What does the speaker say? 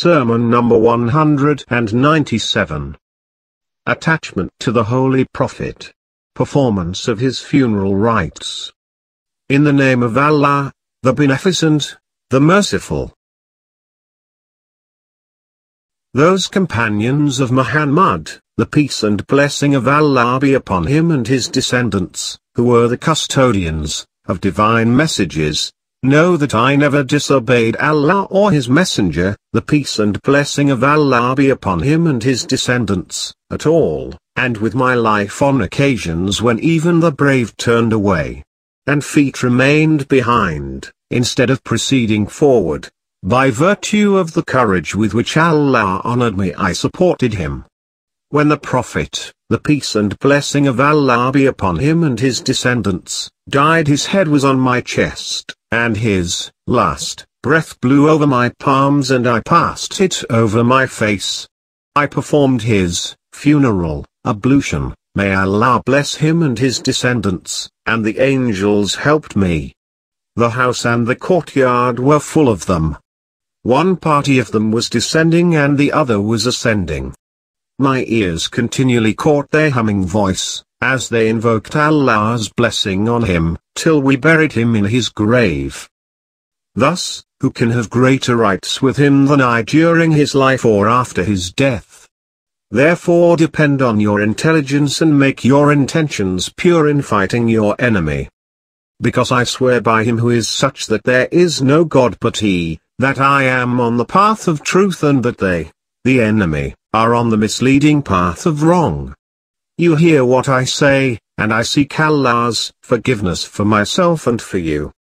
Sermon number 197. Attachment to the Holy Prophet. Performance of his funeral rites. In the name of Allah, the Beneficent, the Merciful. Those companions of Muhammad, the peace and blessing of Allah be upon him and his descendants, who were the custodians of divine messages, know that I never disobeyed Allah or his messenger, the peace and blessing of Allah be upon him and his descendants, at all, and with my life on occasions when even the brave turned away, and feet remained behind, instead of proceeding forward. By virtue of the courage with which Allah honored me, I supported him. When the Prophet, the peace and blessing of Allah be upon him and his descendants, died, his head was on my chest, and his last breath blew over my palms and I passed it over my face. I performed his funeral ablution, may Allah bless him and his descendants, and the angels helped me. The house and the courtyard were full of them. One party of them was descending and the other was ascending. My ears continually caught their humming voice, as they invoked Allah's blessing on him, till we buried him in his grave. Thus, who can have greater rights with him than I during his life or after his death? Therefore depend on your intelligence and make your intentions pure in fighting your enemy. Because I swear by him who is such that there is no God but he, that I am on the path of truth and that they, the enemy, are on the misleading path of wrong. You hear what I say, and I seek Allah's forgiveness for myself and for you.